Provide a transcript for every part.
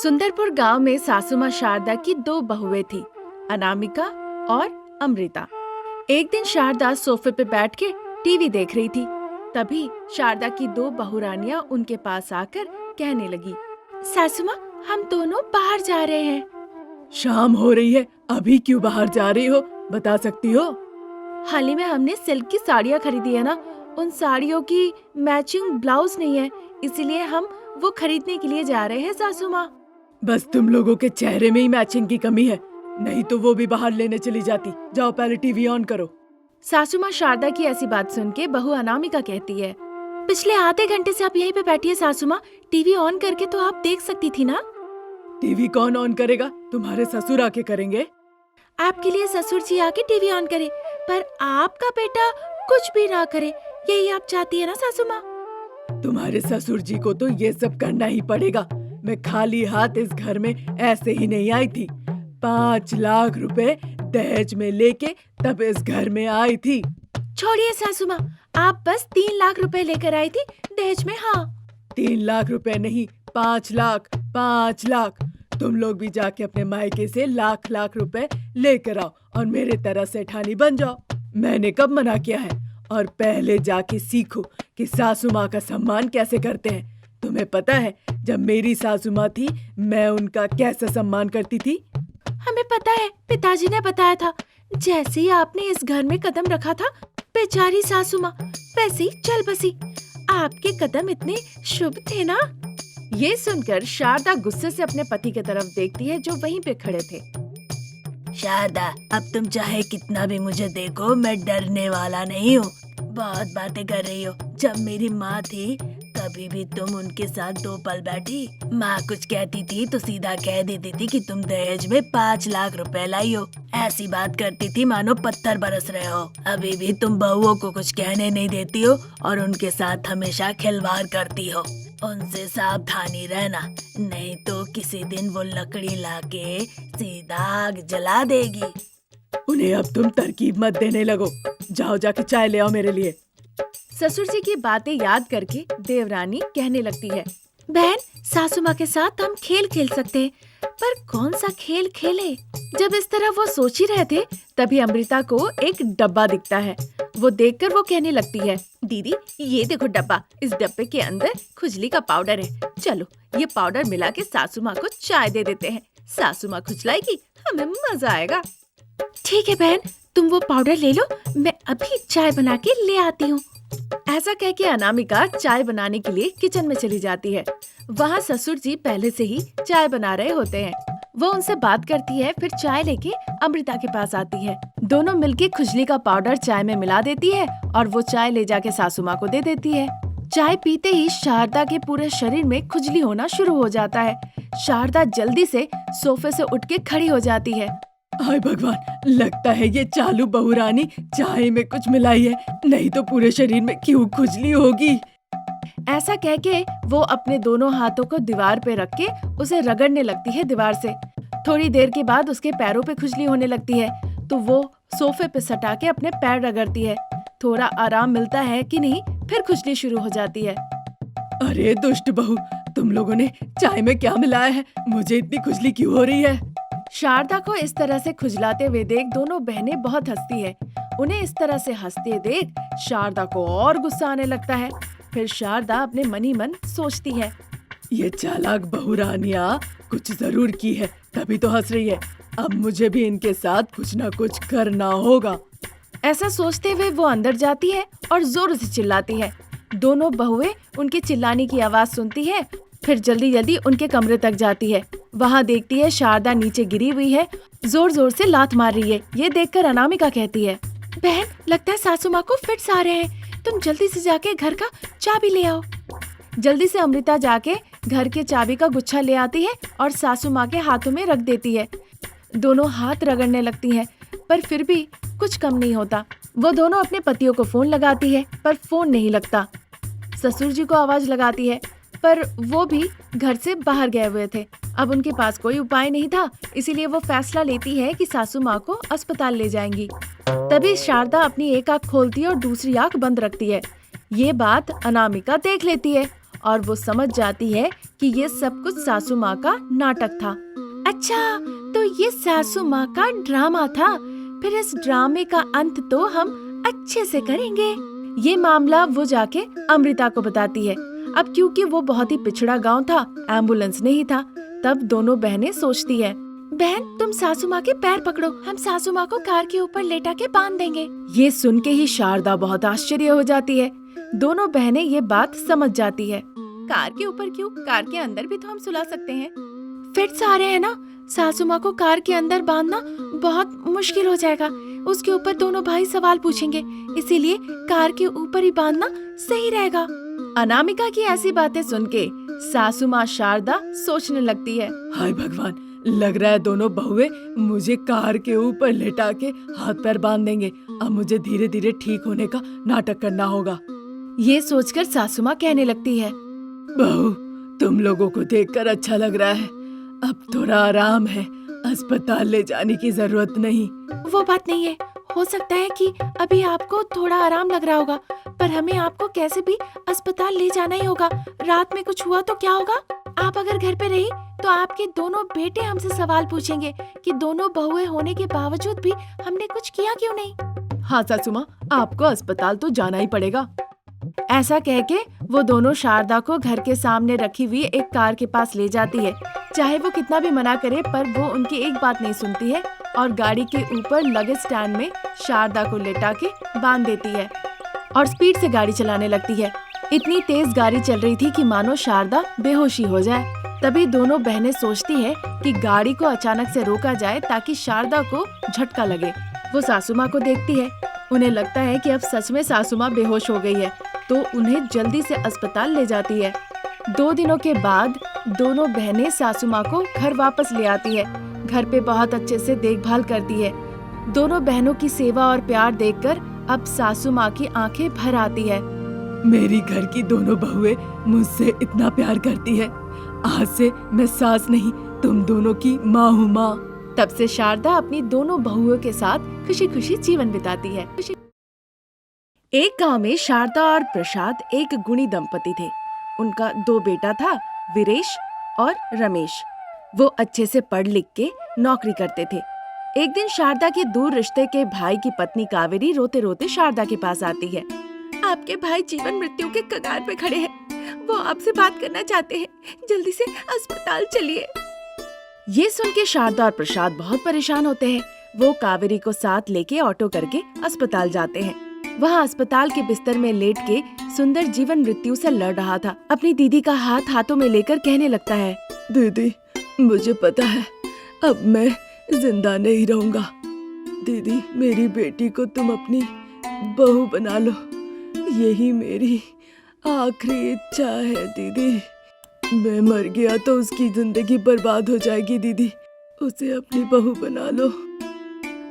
सुंदरपुर गांव में सासू माँ शारदा की दो बहुएं थी, अनामिका और अमृता। एक दिन शारदा सोफे पे बैठ के टीवी देख रही थी। तभी शारदा की दो बहुरानियां उनके पास आकर कहने लगी, सासू माँ, हम दोनों बाहर जा रहे हैं। शाम हो रही है, अभी क्यों बाहर जा रही हो, बता सकती हो? हाल ही में हमने सिल्क की साड़ियाँ खरीदी है ना, उन साड़ियों की मैचिंग ब्लाउज नहीं है, इसीलिए हम वो खरीदने के लिए जा रहे हैं सासू माँ। बस तुम लोगों के चेहरे में ही मैचिंग की कमी है, नहीं तो वो भी बाहर लेने चली जाती। जाओ पहले टीवी ऑन करो। सासू माँ शारदा की ऐसी बात सुन के बहू अनामिका कहती है, पिछले आधे घंटे से आप यहीं पे बैठी है सासू माँ, टीवी ऑन करके तो आप देख सकती थी ना। टीवी कौन ऑन करेगा? तुम्हारे ससुर आके करेंगे। आपके लिए ससुर जी आके टीवी ऑन करे, पर आपका बेटा कुछ भी ना करे, यही आप चाहती है ना सासू माँ? तुम्हारे ससुर जी को तो ये सब करना ही पड़ेगा। मैं खाली हाथ इस घर में ऐसे ही नहीं आई थी। 5 लाख रुपए दहेज में लेके तब इस घर में आई थी। छोड़िए सासू माँ, आप बस 3 लाख रुपए लेकर आई थी दहेज में। हाँ, 3 लाख रुपए नहीं, 5 लाख, 5 लाख। तुम लोग भी जाके अपने मायके से लाख लाख रुपए लेकर आओ और मेरे तरह सेठानी बन जाओ। मैंने कब मना किया है? और पहले जाके सीखो कि सासू माँ का सम्मान कैसे करते हैं। तुम्हें पता है, जब मेरी सासू माँ थी, मैं उनका कैसा सम्मान करती थी? हमें पता है, पिताजी ने बताया था। जैसे ही आपने इस घर में कदम रखा था, बेचारी सासू माँ वैसे ही चल बसी। आपके कदम इतने शुभ थे ना। ये सुनकर शारदा गुस्से से अपने पति की तरफ देखती है जो वहीं पे खड़े थे। शारदा, अब तुम चाहे कितना भी मुझे देखो, मैं डरने वाला नहीं हूँ। बहुत बातें कर रही हो। जब मेरी माँ थी कभी भी तुम उनके साथ 2 पल बैठी? माँ कुछ कहती थी तो सीधा कह देती थी कि तुम दहेज में 5 लाख रुपए लाई हो। ऐसी बात करती थी मानो पत्थर बरस रहे हो। अभी भी तुम बहुओं को कुछ कहने नहीं देती हो और उनके साथ हमेशा खिलवाड़ करती हो। उनसे सावधानी रहना, नहीं तो किसी दिन वो लकड़ी लाके सीधा आग जला देगी। उन्हें अब तुम तरकीब मत देने लगो। जाओ जाके चाय ले आओ मेरे लिए। ससुर जी की बातें याद करके देवरानी कहने लगती है, बहन, सासू माँ के साथ हम खेल खेल सकते हैं, पर कौन सा खेल खेले? जब इस तरह वो सोच ही रहे थे, तभी अमृता को एक डब्बा दिखता है। वो देखकर वो कहने लगती है, दीदी ये देखो डब्बा, इस डब्बे के अंदर खुजली का पाउडर है। चलो ये पाउडर मिला के सासू माँ को चाय दे देते हैं। सासू माँ खुजलाएगी, हमें मजा आएगा। ठीक है बहन, तुम वो पाउडर ले लो, मैं अभी चाय बना के ले आती हूँ। ऐसा कह के अनामिका चाय बनाने के लिए किचन में चली जाती है। वहाँ ससुर जी पहले से ही चाय बना रहे होते हैं। वो उनसे बात करती है, फिर चाय लेके अमृता के पास आती है। दोनों मिलके खुजली का पाउडर चाय में मिला देती है और वो चाय ले जाके सासू माँ को दे देती है। चाय पीते ही शारदा के पूरे शरीर में खुजली होना शुरू हो जाता है। शारदा जल्दी से सोफे से उठ के खड़ी हो जाती है। हाय भगवान, लगता है ये चालू बहुरानी चाय में कुछ मिलाई है, नहीं तो पूरे शरीर में क्यों खुजली होगी। ऐसा कह के वो अपने दोनों हाथों को दीवार पे रख के उसे रगड़ने लगती है दीवार से। थोड़ी देर के बाद उसके पैरों पे खुजली होने लगती है, तो वो सोफे पे सटा के अपने पैर रगड़ती है। थोड़ा आराम मिलता है कि नहीं, फिर खुजली शुरू हो जाती है। अरे दुष्ट बहू, तुम लोगों ने चाय में क्या मिलाया है? मुझे इतनी खुजली क्यों हो रही है? शारदा को इस तरह से खुजलाते हुए देख दोनों बहनें बहुत हंसती है। उन्हें इस तरह से हंसते देख शारदा को और गुस्सा आने लगता है। फिर शारदा अपने मन ही मन सोचती है, ये चालाक बहुरानियां कुछ जरूर की है, तभी तो हंस रही है। अब मुझे भी इनके साथ कुछ ना कुछ करना होगा। ऐसा सोचते हुए वो अंदर जाती है और जोर से चिल्लाती है। दोनों बहुएं उनके चिल्लाने की आवाज सुनती है, फिर जल्दी जल्दी उनके कमरे तक जाती है। वहाँ देखती है शारदा नीचे गिरी हुई है, जोर जोर से लात मार रही है। ये देखकर अनामिका कहती है, बहन, लगता है सासू माँ को फिट्स आ रहे हैं, तुम जल्दी से जाके घर का चाबी ले आओ। जल्दी से अमृता जाके घर के चाबी का गुच्छा ले आती है और सासू माँ के हाथों में रख देती है। दोनों हाथ रगड़ने लगती हैं, पर फिर भी कुछ कम नहीं होता। वो दोनों अपने पतियों को फोन लगाती है, पर फोन नहीं लगता। ससुर जी को आवाज लगाती है, पर वो भी घर से बाहर गए हुए थे। अब उनके पास कोई उपाय नहीं था, इसीलिए वो फैसला लेती है कि सासू माँ को अस्पताल ले जाएंगी। तभी शारदा अपनी एक आंख खोलती है और दूसरी आंख बंद रखती है। ये बात अनामिका देख लेती है और वो समझ जाती है कि ये सब कुछ सासू माँ का नाटक था। अच्छा, तो ये सासू माँ का ड्रामा था। फिर इस ड्रामे का अंत तो हम अच्छे से करेंगे। ये मामला वो जाके अमृता को बताती है। अब क्योंकि वो बहुत ही पिछड़ा गांव था, एम्बुलेंस नहीं था, तब दोनों बहनें सोचती है, बहन तुम सासू माँ के पैर पकड़ो, हम सासू माँ को कार के ऊपर लेटा के बांध देंगे। ये सुन के ही शारदा बहुत आश्चर्य हो जाती है। दोनों बहनें ये बात समझ जाती है। कार के ऊपर क्यों? कार के अंदर भी तो हम सुला सकते हैं। फिट्स आ रहे हैं ना, सासू माँ को कार के अंदर बांधना बहुत मुश्किल हो जाएगा। उसके ऊपर दोनों भाई सवाल पूछेंगे, इसीलिए कार के ऊपर ही बांधना सही रहेगा। अनामिका की ऐसी बातें सुन के सासू माँ शारदा सोचने लगती है, हाय भगवान, लग रहा है दोनों बहुएं मुझे कार के ऊपर लेटा के हाथ पैर बांध देंगे। अब मुझे धीरे धीरे ठीक होने का नाटक करना होगा। ये सोचकर सासू माँ कहने लगती है, बहू, तुम लोगों को देखकर अच्छा लग रहा है। अब थोड़ा आराम है, अस्पताल ले जाने की जरूरत नहीं। वो बात नहीं है, हो सकता है कि अभी आपको थोड़ा आराम लग रहा होगा, पर हमें आपको कैसे भी अस्पताल ले जाना ही होगा। रात में कुछ हुआ तो क्या होगा? आप अगर घर पे रही तो आपके दोनों बेटे हमसे सवाल पूछेंगे कि दोनों बहुएं होने के बावजूद भी हमने कुछ किया क्यों नहीं। हाँ सासू माँ, आपको अस्पताल तो जाना ही पड़ेगा। ऐसा कह के वो दोनों शारदा को घर के सामने रखी हुई एक कार के पास ले जाती है। चाहे वो कितना भी मना करे, पर वो उनकी एक बात नहीं सुनती है और गाड़ी के ऊपर लगेज स्टैंड में शारदा को लेटा के बांध देती है और स्पीड से गाड़ी चलाने लगती है। इतनी तेज गाड़ी चल रही थी कि मानो शारदा बेहोशी हो जाए। तभी दोनों बहनें सोचती है कि गाड़ी को अचानक से रोका जाए ताकि शारदा को झटका लगे। वो सासू माँ को देखती है। उन्हें लगता है कि अब सच में सासू माँ बेहोश हो गई है, तो उन्हें जल्दी से अस्पताल ले जाती है। 2 दिनों के बाद दोनों बहनें सासू माँ को घर वापस ले आती है। घर पे बहुत अच्छे से देखभाल करती है। दोनों बहनों की सेवा और प्यार देखकर अब सासू माँ की आंखें भर आती है। मेरी घर की दोनों बहुएं मुझसे इतना प्यार करती है। आज से मैं सास नहीं, तुम दोनों की माँ हूँ माँ। तब से शारदा अपनी दोनों बहुओं के साथ खुशी खुशी जीवन बिताती है। एक गांव में शारदा और प्रसाद एक गुणी दंपति थे। उनका 2 बेटा था, वीरेश और रमेश। वो अच्छे से पढ़ लिख के नौकरी करते थे। एक दिन शारदा के दूर रिश्ते के भाई की पत्नी कावेरी रोते रोते शारदा के पास आती है। आपके भाई जीवन मृत्यु के कगार पे खड़े हैं। वो आपसे बात करना चाहते हैं। जल्दी से अस्पताल चलिए। ये सुन के शारदा और प्रसाद बहुत परेशान होते हैं। वो कावेरी को साथ लेके ऑटो करके अस्पताल जाते हैं। वहाँ अस्पताल के बिस्तर में लेट के सुंदर जीवन मृत्यु से लड़ रहा था। अपनी दीदी का हाथ हाथों में लेकर कहने लगता है, दीदी, मुझे पता है अब मैं जिंदा नहीं रहूंगा। दीदी, मेरी बेटी को तुम अपनी बहू बना लो। यही मेरी आखिरी इच्छा है दीदी। मैं मर गया तो उसकी जिंदगी बर्बाद हो जाएगी दीदी। उसे अपनी बहू बना लो।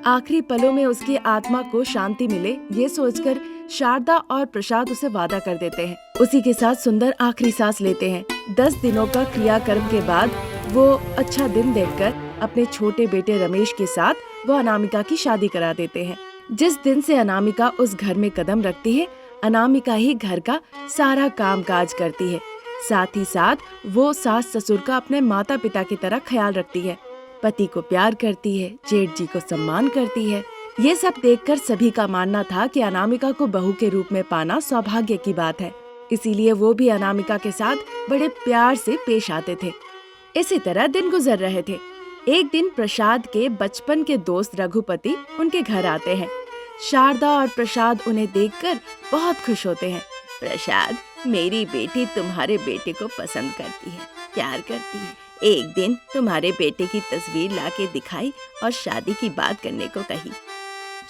आखिरी पलों में उसकी आत्मा को शांति मिले, ये सोचकर शारदा और प्रसाद उसे वादा कर देते हैं। उसी के साथ सुंदर आखिरी सांस लेते हैं। 10 दिनों का क्रियाकर्म के बाद वो अच्छा दिन देखकर अपने छोटे बेटे रमेश के साथ वो अनामिका की शादी करा देते हैं। जिस दिन से अनामिका उस घर में कदम रखती है, अनामिका ही घर का सारा काम काज करती है। साथ ही साथ वो सास ससुर का अपने माता पिता की तरह ख्याल रखती है। पति को प्यार करती है, जेठ जी को सम्मान करती है। ये सब देखकर सभी का मानना था कि अनामिका को बहू के रूप में पाना सौभाग्य की बात है। इसीलिए वो भी अनामिका के साथ बड़े प्यार से पेश आते थे। इसी तरह दिन गुजर रहे थे। एक दिन प्रसाद के बचपन के दोस्त रघुपति उनके घर आते हैं। शारदा और प्रसाद उन्हें देखकर बहुत खुश होते हैं। प्रसाद, मेरी बेटी तुम्हारे बेटे को पसंद करती है, प्यार करती है। एक दिन तुम्हारे बेटे की तस्वीर लाके दिखाई और शादी की बात करने को कही।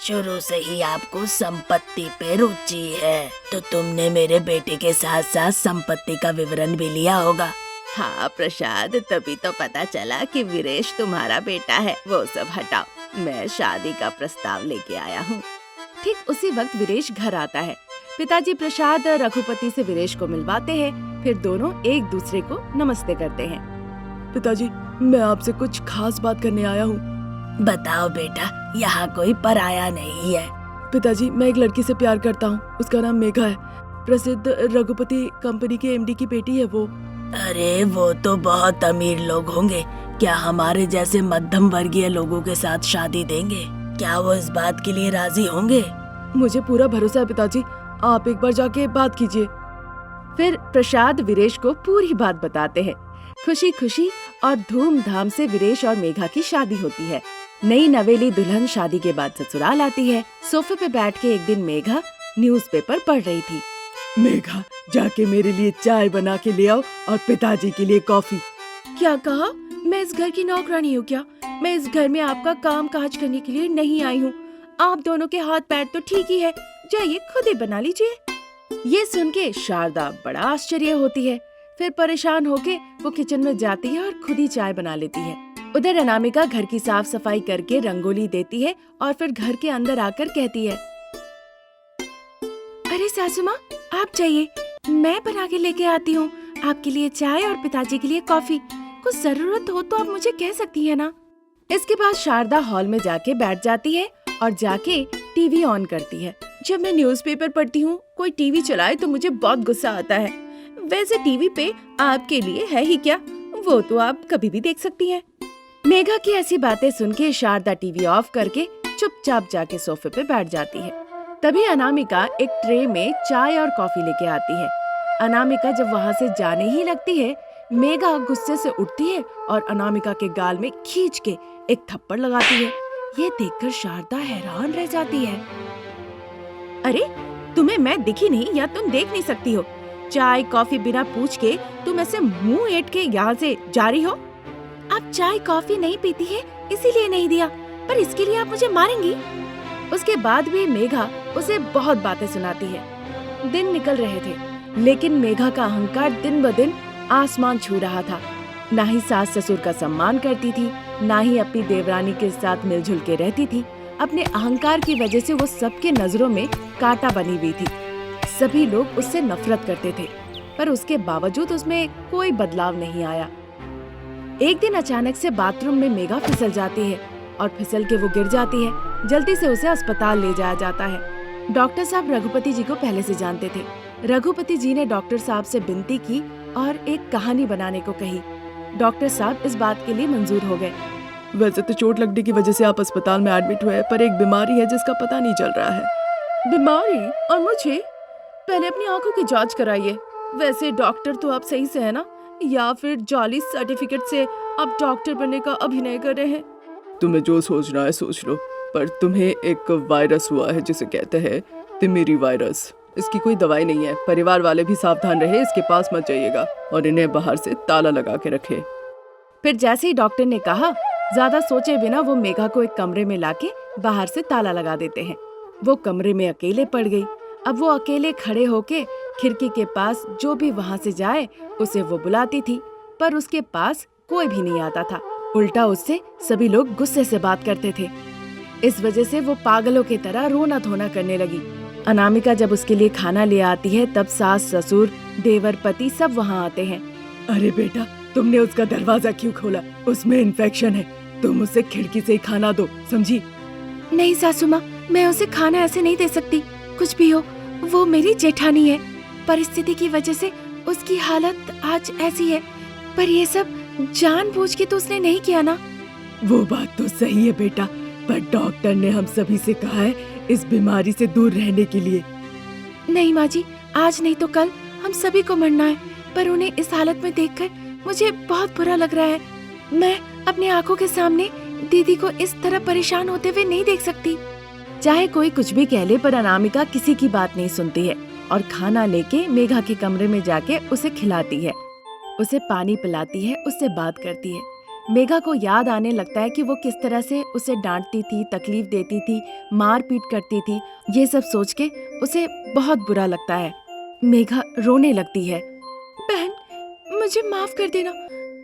शुरू से ही आपको संपत्ति पे रुचि है, तो तुमने मेरे बेटे के साथ साथ संपत्ति का विवरण भी लिया होगा। हाँ प्रसाद, तभी तो पता चला कि वीरेश तुम्हारा बेटा है। वो सब हटाओ, मैं शादी का प्रस्ताव लेके आया हूँ। ठीक उसी वक्त वीरेश घर आता है। पिताजी प्रसाद रघुपति से वीरेश को मिलवाते हैं। फिर दोनों एक दूसरे को नमस्ते करते हैं। पिताजी, मैं आपसे कुछ खास बात करने आया हूँ। बताओ बेटा, यहाँ कोई पराया नहीं है। पिताजी, मैं एक लड़की से प्यार करता हूँ। उसका नाम मेघा है। प्रसिद्ध रघुपति कंपनी के एमडी की बेटी है वो। अरे वो तो बहुत अमीर लोग होंगे, क्या हमारे जैसे मध्यम वर्गीय लोगों के साथ शादी देंगे? क्या वो इस बात के लिए राजी होंगे? मुझे पूरा भरोसा है पिताजी, आप एक बार जाके बात कीजिए। फिर प्रसाद वीरेश को पूरी बात बताते हैं। खुशी खुशी और धूमधाम से वीरेश और मेघा की शादी होती है। नई नवेली दुल्हन शादी के बाद ससुराल आती है। सोफे पे बैठ के एक दिन मेघा न्यूज़पेपर पढ़ रही थी। मेघा, जाके मेरे लिए चाय बना के ले आओ और पिताजी के लिए कॉफी। क्या कहा? मैं इस घर की नौकरानी हूँ क्या? मैं इस घर में आपका काम काज करने के लिए नहीं आई हूँ। आप दोनों के हाथ पैर तो ठीक ही है, जाइए खुद ही बना लीजिए। ये सुन के शारदा बड़ा आश्चर्य होती है। फिर परेशान होके वो किचन में जाती है और खुद ही चाय बना लेती है। उधर अनामिका घर की साफ सफाई करके रंगोली देती है और फिर घर के अंदर आकर कहती है, अरे सासू माँ, आप जाइए, मैं बना के लेके आती हूँ आपके लिए चाय और पिताजी के लिए कॉफी। कुछ जरूरत हो तो आप मुझे कह सकती है ना। इसके बाद शारदा हॉल में जाके बैठ जाती है और जाके टीवी ऑन करती है। जब मैं न्यूज़पेपर पढ़ती हूँ, कोई टीवी चलाए तो मुझे बहुत गुस्सा आता है। वैसे टीवी पे आपके लिए है ही क्या, वो तो आप कभी भी देख सकती हैं। मेघा की ऐसी बातें सुन के शारदा टीवी ऑफ करके चुपचाप जाके सोफे पे बैठ जाती है। तभी अनामिका एक ट्रे में चाय और कॉफी लेके आती है। अनामिका जब वहाँ से जाने ही लगती है, मेघा गुस्से से उठती है और अनामिका के गाल में खींच के एक थप्पड़ लगाती है। ये देखकर शारदा हैरान रह जाती है। अरे, तुम्हें मैं दिखी नहीं या तुम देख नहीं सकती हो? चाय कॉफी बिना पूछ के तुम ऐसे मुंह ऐंठ के यहाँ से जा रही हो? आप चाय कॉफी नहीं पीती है इसीलिए नहीं दिया, पर इसके लिए आप मुझे मारेंगी? उसके बाद भी मेघा उसे बहुत बातें सुनाती है। दिन निकल रहे थे, लेकिन मेघा का अहंकार दिन ब दिन आसमान छू रहा था। ना ही सास ससुर का सम्मान करती थी, ना ही अपनी देवरानी के साथ मिलजुल के रहती थी। अपने अहंकार की वजह से वो सबके नजरों में कांटा बनी हुई थी। सभी लोग उससे नफरत करते थे, पर उसके बावजूद उसमें कोई बदलाव नहीं आया। एक दिन अचानक से बाथरूम में मेघा फिसल जाती है और फिसल के वो गिर जाती है। जल्दी से उसे अस्पताल ले जाया जाता है। डॉक्टर साहब रघुपति जी को पहले से जानते थे। रघुपति जी ने डॉक्टर साहब से विनती की और एक कहानी बनाने को कही। डॉक्टर साहब इस बात के लिए मंजूर हो गए। वैसे तो चोट लगने की वजह से आप अस्पताल में एडमिट हुए, पर एक बीमारी है जिसका पता नहीं चल रहा है। बीमारी? और मुझे? पहले अपनी आंखों की जांच कराइए। वैसे डॉक्टर तो आप सही से है ना, या फिर जाली सर्टिफिकेट से आप डॉक्टर बनने का अभिनय कर रहे हैं? तुम्हें जो सोचना है सोच लो, पर तुम्हें एक वायरस हुआ है जिसे कहते हैं तिमिरी वायरस। इसकी कोई दवाई नहीं है। परिवार वाले भी सावधान रहे, इसके पास मत जाइएगा और इन्हें बाहर से ताला लगा के रखे। फिर जैसे ही डॉक्टर ने कहा, ज्यादा सोचे बिना वो मेघा को एक कमरे में लाके बाहर से ताला लगा देते हैं। वो कमरे में अकेले पड़ गई। अब वो अकेले खड़े होके खिड़की के पास जो भी वहाँ से जाए उसे वो बुलाती थी, पर उसके पास कोई भी नहीं आता था। उल्टा उससे सभी लोग गुस्से से बात करते थे। इस वजह से वो पागलों की तरह रोना धोना करने लगी। अनामिका जब उसके लिए खाना ले आती है, तब सास ससुर देवर पति सब वहाँ आते हैं। अरे बेटा, तुमने उसका दरवाजा क्यों खोला? उसमें इन्फेक्शन है, तुम उसे खिड़की से ही खाना दो, समझी? नहीं सासू माँ, मैं उसे खाना ऐसे नहीं दे सकती। कुछ भी हो, वो मेरी जेठानी है। परिस्थिति की वजह से उसकी हालत आज ऐसी है, पर ये सब जानबूझ के तो उसने नहीं किया ना। वो बात तो सही है बेटा, पर डॉक्टर ने हम सभी से कहा है इस बीमारी से दूर रहने के लिए। नहीं माँ जी, आज नहीं तो कल हम सभी को मरना है, पर उन्हें इस हालत में देखकर मुझे बहुत बुरा लग रहा है। मैं अपनी आंखों के सामने दीदी को इस तरह परेशान होते हुए नहीं देख सकती। चाहे कोई कुछ भी कह ले, पर अनामिका किसी की बात नहीं सुनती है और खाना लेके मेघा के कमरे में जाके उसे खिलाती है, उसे पानी पिलाती है, उससे बात करती है। मेघा को याद आने लगता है कि वो किस तरह से उसे डांटती थी, तकलीफ देती थी, मार पीट करती थी। ये सब सोच के उसे बहुत बुरा लगता है। मेघा रोने लगती है। बहन, मुझे माफ कर देना,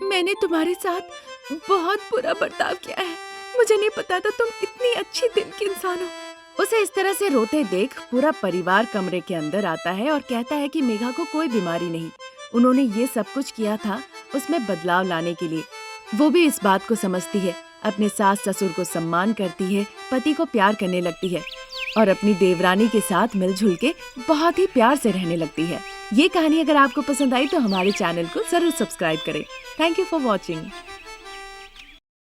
मैंने तुम्हारे साथ बहुत बुरा बर्ताव किया है। मुझे नहीं पता था तुम इतनी अच्छी दिल की इंसान हो। उसे इस तरह से रोते देख पूरा परिवार कमरे के अंदर आता है और कहता है कि मेघा को कोई बीमारी नहीं, उन्होंने ये सब कुछ किया था उसमें बदलाव लाने के लिए। वो भी इस बात को समझती है, अपने सास ससुर को सम्मान करती है, पति को प्यार करने लगती है। और अपनी देवरानी के साथ मिलजुल के बहुत ही प्यार से रहने लगती है। ये कहानी अगर आपको पसंद आई तो हमारे चैनल को जरूर सब्सक्राइब करें। Thank you for watching.